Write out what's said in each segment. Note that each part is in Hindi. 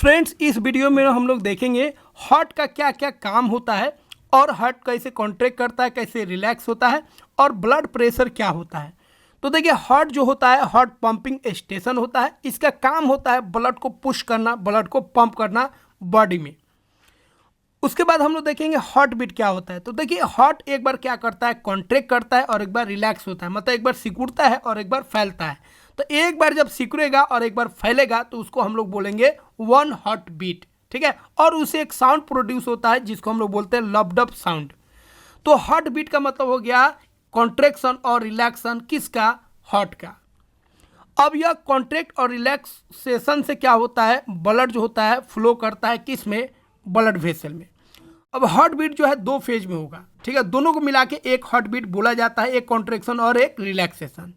फ्रेंड्स, इस वीडियो में हम लोग देखेंगे हार्ट का क्या क्या काम होता है और हार्ट कैसे कॉन्ट्रैक्ट करता है, कैसे रिलैक्स होता है और ब्लड प्रेशर क्या होता है। तो देखिए, हार्ट जो होता है हार्ट पंपिंग स्टेशन होता है। इसका काम होता है ब्लड को पुश करना, ब्लड को पंप करना बॉडी में। उसके बाद हम लोग देखेंगे हार्ट बीट क्या होता है। तो देखिए, हार्ट एक बार क्या करता है, कॉन्ट्रैक्ट करता है और एक बार रिलैक्स होता है, मतलब एक बार सिकुड़ता है और एक बार फैलता है। तो एक बार जब सिकुड़ेगा और एक बार फैलेगा तो उसको हम लोग बोलेंगे वन हार्ट बीट, ठीक है। और उसे एक साउंड प्रोड्यूस होता है जिसको हम लोग बोलते हैं लब्ड अप साउंड। तो हार्ट बीट का मतलब हो गया कॉन्ट्रैक्शन और रिलैक्शन किसका, हार्ट का। अब यह कॉन्ट्रैक्ट और रिलैक्सेशन से क्या होता है, ब्लड जो होता है फ्लो करता है किस में, ब्लड वेसल में। अब हार्ट बीट जो है दो फेज में होगा, ठीक है। दोनों को मिला के एक हार्ट बीट बोला जाता है, एक कॉन्ट्रैक्शन और एक रिलैक्सेशन।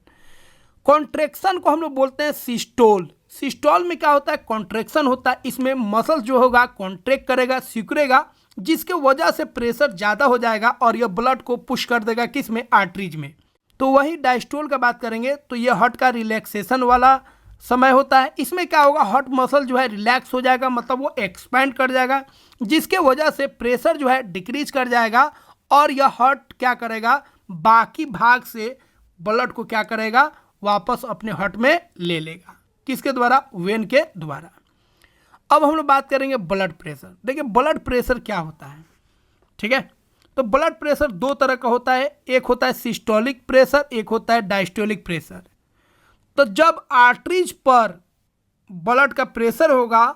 कॉन्ट्रैक्शन को हम लोग बोलते हैं सिस्टोल। सिस्टोल में क्या होता है, कॉन्ट्रैक्शन होता है। इसमें मसल जो होगा कॉन्ट्रैक्ट करेगा, सिकुड़ेगा, जिसके वजह से प्रेशर ज़्यादा हो जाएगा और यह ब्लड को पुश कर देगा किस में, आर्टरीज में। तो वही डायस्टोल का बात करेंगे तो यह हार्ट का रिलैक्सेशन वाला समय होता है। इसमें क्या होगा, हार्ट मसल जो है रिलैक्स हो जाएगा, मतलब वो एक्सपैंड कर जाएगा, जिसके वजह से प्रेशर जो है डिक्रीज कर जाएगा और यह हार्ट क्या करेगा, बाकी भाग से ब्लड को क्या करेगा, वापस अपने हार्ट में ले लेगा। किसके द्वारा, वेन के द्वारा। अब हम लोग बात करेंगे ब्लड प्रेशर। देखिए, ब्लड प्रेशर क्या होता है, ठीक है। तो ब्लड प्रेशर दो तरह का होता है, एक होता है सिस्टोलिक प्रेशर, एक होता है डायस्टोलिक प्रेशर। तो जब आर्टरीज पर ब्लड का प्रेशर होगा,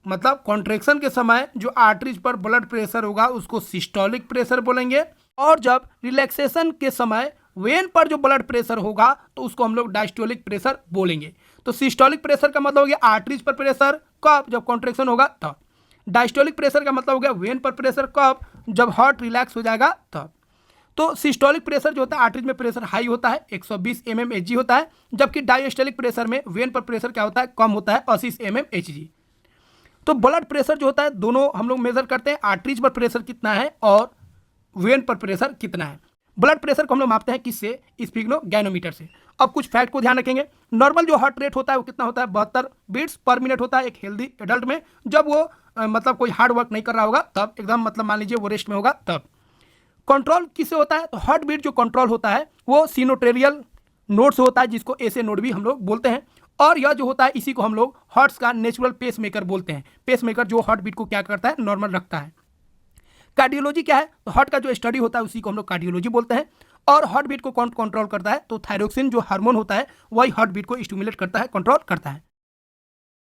मतलब कॉन्ट्रैक्शन के समय जो आर्टरीज पर ब्लड प्रेशर होगा उसको सिस्टोलिक प्रेशर बोलेंगे, और जब रिलैक्सेशन के समय वेन पर जो ब्लड प्रेशर होगा तो उसको हम लोग डायस्टोलिक प्रेशर बोलेंगे। तो सिस्टोलिक प्रेशर का मतलब हो गया आर्टरीज पर प्रेशर कब, जब कॉन्ट्रैक्शन होगा तब। डायस्टोलिक प्रेशर का मतलब हो गया वेन पर प्रेशर कब, जब हार्ट रिलैक्स हो जाएगा तब। तो सिस्टोलिक प्रेशर जो होता है, आर्टरीज में प्रेशर हाई होता है, 120 mmHg होता है, जबकि डायस्टोलिक प्रेशर में वेन पर प्रेशर क्या होता है, कम होता है, 80 mmHg। तो ब्लड प्रेशर जो होता है दोनों हम लोग मेजर करते हैं, आर्टरीज पर प्रेशर कितना है और वेन पर प्रेशर कितना है। ब्लड प्रेशर को हम लोग मापते हैं किससे, स्पिग्नोगैनोमीटर से। अब कुछ फैक्ट को ध्यान रखेंगे। नॉर्मल जो हार्ट रेट होता है वो कितना होता है, 72 बीट्स पर मिनट होता है एक हेल्दी एडल्ट में, जब वो मतलब कोई हार्ड वर्क नहीं कर रहा होगा तब, एकदम मतलब मान लीजिए वो रेस्ट में होगा तब। कंट्रोल किससे होता है, तो हार्ट बीट जो कंट्रोल होता है वो सिनोटेरियल नोड से होता है, जिसको ऐसे नोड भी हम लोग बोलते हैं। और यह जो होता है इसी को हम लोग हार्ट्स का नेचुरल पेस मेकर बोलते हैं। पेस मेकर जो हार्ट बीट को क्या करता है, नॉर्मल रखता है। कार्डियोलॉजी क्या है, तो हार्ट का जो स्टडी होता है उसी को हम लोग कार्डियोलॉजी बोलते हैं। और हार्ट बीट को कौन कंट्रोल करता है, तो थायरोक्सिन जो हार्मोन होता है वही हार्ट बीट को स्टिमुलेट करता है, कंट्रोल करता है।